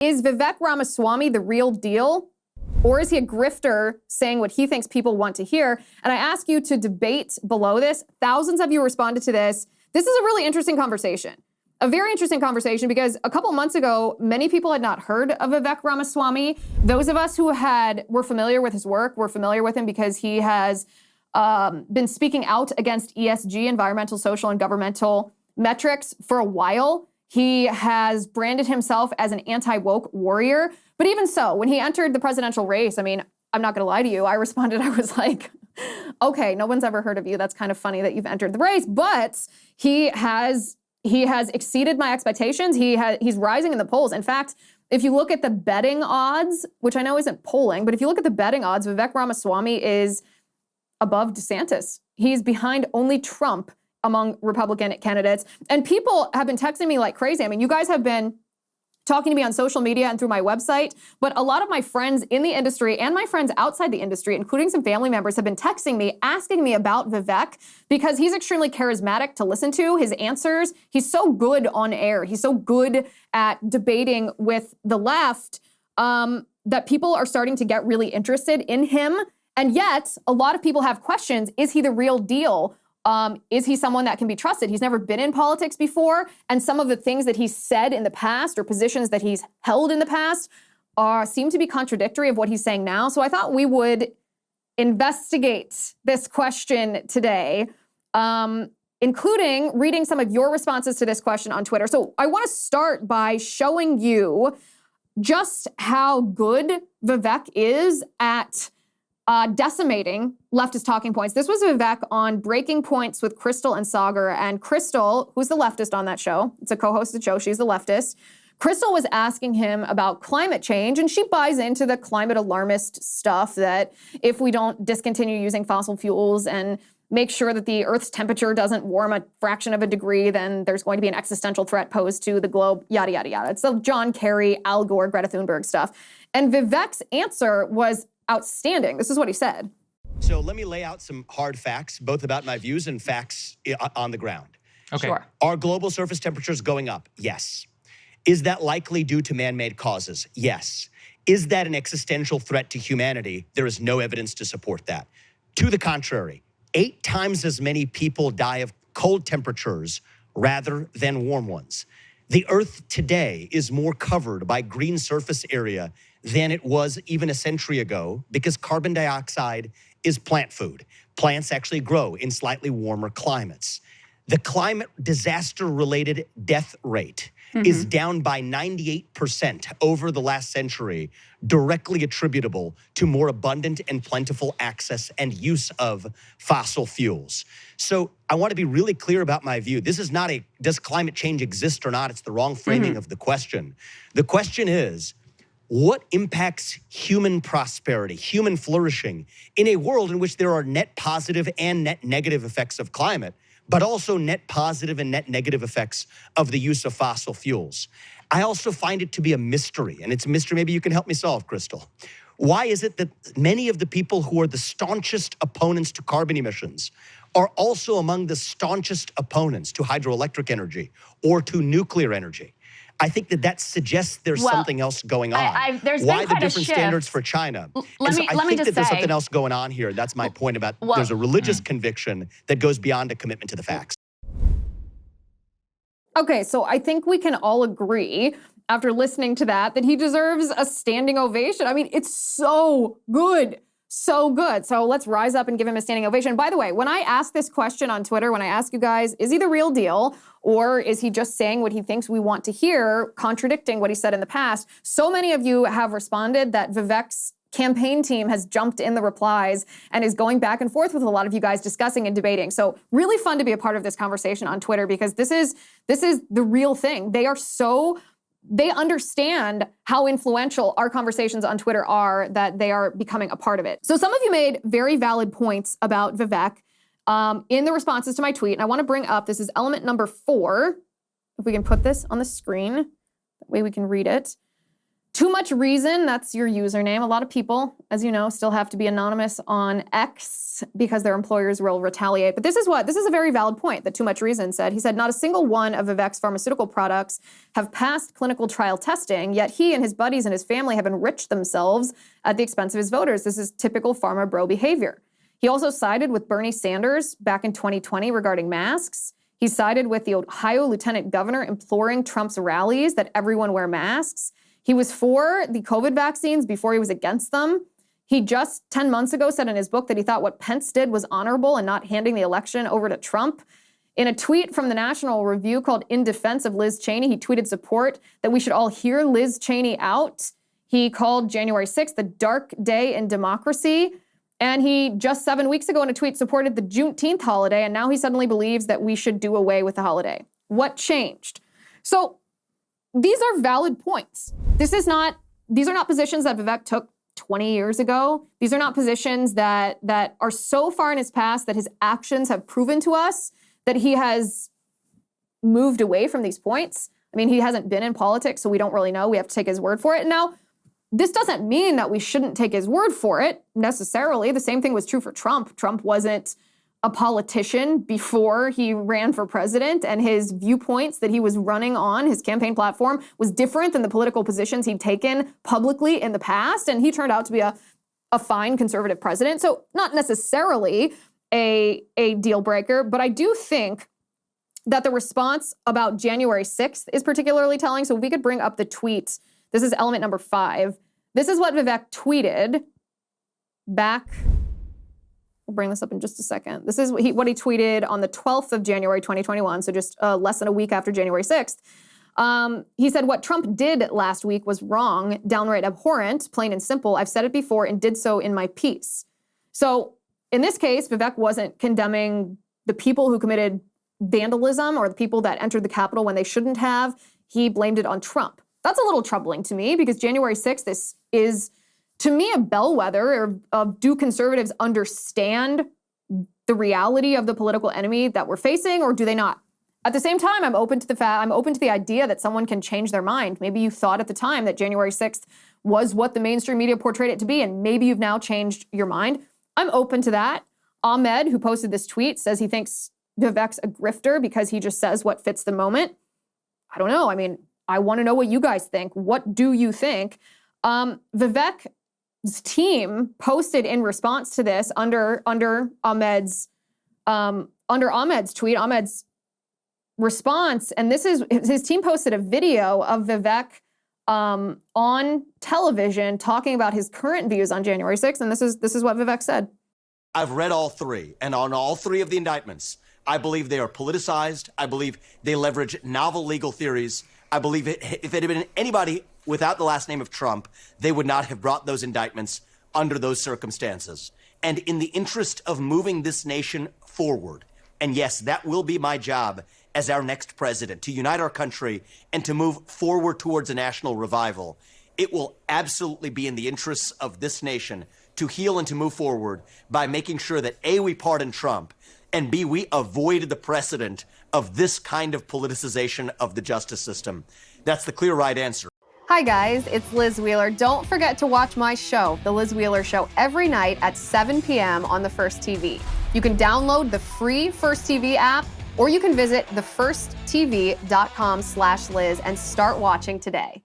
Is Vivek Ramaswamy the real deal? Or is he a grifter saying what he thinks people want to hear? And I ask you to debate below this. Thousands of you responded to this. This is a really interesting conversation. A very interesting conversation because a couple months ago, many people had not heard of Vivek Ramaswamy. Those of us who were familiar with his work were familiar with him because he has been speaking out against ESG, environmental, social, and governmental metrics for a while. He has branded himself as an anti-woke warrior. But even so, when he entered the presidential race, I mean, I'm not going to lie to you. I responded, I was like, okay, no one's ever heard of you. That's kind of funny that you've entered the race. But he has exceeded my expectations. He's rising in the polls. In fact, if you look at the betting odds, which I know isn't polling, but if you look at the betting odds, Vivek Ramaswamy is above DeSantis. He's behind only Trump among Republican candidates. And people have been texting me like crazy. I mean, you guys have been talking to me on social media and through my website, but a lot of my friends in the industry and my friends outside the industry, including some family members, have been texting me, asking me about Vivek because he's extremely charismatic to listen to. His answers, he's so good on air. He's so good at debating with the left that people are starting to get really interested in him. And yet, a lot of people have questions. Is he the real deal? Is he someone that can be trusted? He's never been in politics before, and some of the things that he's said in the past or positions that he's held in the past seem to be contradictory of what he's saying now. So I thought we would investigate this question today, including reading some of your responses to this question on Twitter. So I want to start by showing you just how good Vivek is at decimating leftist talking points. This was Vivek on Breaking Points with Crystal and Sagar. And Crystal, who's the leftist on that show, it's a co-hosted show, she's the leftist. Crystal was asking him about climate change, and she buys into the climate alarmist stuff that if we don't discontinue using fossil fuels and make sure that the Earth's temperature doesn't warm a fraction of a degree, then there's going to be an existential threat posed to the globe, yada, yada, yada. It's the John Kerry, Al Gore, Greta Thunberg stuff. And Vivek's answer was outstanding. This is what he said. So let me lay out some hard facts, both about my views and facts on the ground. Okay. Sure. Are global surface temperatures going up? Yes. Is that likely due to man-made causes? Yes. Is that an existential threat to humanity? There is no evidence to support that. To the contrary, 8 times as many people die of cold temperatures rather than warm ones. The Earth today is more covered by green surface area than it was even a century ago because carbon dioxide is plant food. Plants actually grow in slightly warmer climates. The climate disaster-related death rate is down by 98% over the last century, directly attributable to more abundant and plentiful access and use of fossil fuels. So I want to be really clear about my view. This is not a, does climate change exist or not? It's the wrong framing of the question. The question is, what impacts human prosperity, human flourishing in a world in which there are net positive and net negative effects of climate, but also net positive and net negative effects of the use of fossil fuels? I also find it to be a mystery, and it's a mystery maybe you can help me solve, Crystal. Why is it that many of the people who are the staunchest opponents to carbon emissions are also among the staunchest opponents to hydroelectric energy or to nuclear energy? I think that suggests there's something else going on. There's Why been the quite a different shift. standards for China? Let me I think just that there's say- something else going on here. That's my point about there's a religious conviction that goes beyond a commitment to the facts. Okay, so I think we can all agree after listening to that he deserves a standing ovation. I mean, it's so good. So good. So let's rise up and give him a standing ovation. By the way, when I ask this question on Twitter, when I ask you guys, is he the real deal or is he just saying what he thinks we want to hear, contradicting what he said in the past? So many of you have responded that Vivek's campaign team has jumped in the replies and is going back and forth with a lot of you guys discussing and debating. So really fun to be a part of this conversation on Twitter because this is the real thing. They understand how influential our conversations on Twitter are, that they are becoming a part of it. So some of you made very valid points about Vivek in the responses to my tweet. And I want to bring up, this is element number 4. If we can put this on the screen, that way we can read it. Too Much Reason, that's your username. A lot of people, as you know, still have to be anonymous on X because their employers will retaliate. But this is a very valid point that Too Much Reason said. He said, not a single one of Vivek's pharmaceutical products have passed clinical trial testing, yet he and his buddies and his family have enriched themselves at the expense of his voters. This is typical pharma bro behavior. He also sided with Bernie Sanders back in 2020 regarding masks. He sided with the Ohio lieutenant governor imploring Trump's rallies that everyone wear masks. He was for the COVID vaccines before he was against them. He just 10 months ago said in his book that he thought what Pence did was honorable and not handing the election over to Trump. In a tweet from the National Review called In Defense of Liz Cheney, he tweeted support that we should all hear Liz Cheney out. He called January 6th the dark day in democracy. And he just 7 weeks ago in a tweet supported the Juneteenth holiday, and now he suddenly believes that we should do away with the holiday. What changed? So these are valid points. These are not positions that Vivek took 20 years ago. These are not positions that are so far in his past that his actions have proven to us that he has moved away from these points. I mean, he hasn't been in politics, so we don't really know. We have to take his word for it. Now, this doesn't mean that we shouldn't take his word for it necessarily. The same thing was true for Trump. Trump wasn't a politician before he ran for president, and his viewpoints that he was running on, his campaign platform, was different than the political positions he'd taken publicly in the past, and he turned out to be a fine conservative president. So not necessarily a deal breaker, but I do think that the response about January 6th is particularly telling. So if we could bring up the tweet, this is element number 5. This is what Vivek tweeted back. We'll bring this up in just a second. This is what he tweeted on the 12th of January, 2021, so just less than a week after January 6th. He said, what Trump did last week was wrong, downright abhorrent, plain and simple. I've said it before and did so in my piece. So in this case, Vivek wasn't condemning the people who committed vandalism or the people that entered the Capitol when they shouldn't have. He blamed it on Trump. That's a little troubling to me because January 6th is to me a bellwether of do conservatives understand the reality of the political enemy that we're facing, or do they not? At the same time, I'm open to the idea that someone can change their mind. Maybe you thought at the time that January 6th was what the mainstream media portrayed it to be, and maybe you've now changed your mind. I'm open to that. Ahmed, who posted this tweet, says he thinks Vivek's a grifter because he just says what fits the moment. I don't know. I mean, I want to know what you guys think. What do you think? Vivek's team posted in response to this under Ahmed's tweet, Ahmed's response, and this is his team posted a video of Vivek on television talking about his current views on January 6th, and this is what Vivek said. I've read all three, and on all three of the indictments, I believe they are politicized. I believe they leverage novel legal theories. I believe if it had been anybody without the last name of Trump, they would not have brought those indictments under those circumstances. And in the interest of moving this nation forward, and yes, that will be my job as our next president, to unite our country and to move forward towards a national revival, it will absolutely be in the interests of this nation to heal and to move forward by making sure that A, we pardon Trump, and B, we avoid the precedent of this kind of politicization of the justice system. That's the clear right answer. Hi guys, it's Liz Wheeler. Don't forget to watch my show, The Liz Wheeler Show, every night at 7 p.m. on the First TV. You can download the free First TV app, or you can visit thefirsttv.com/Liz and start watching today.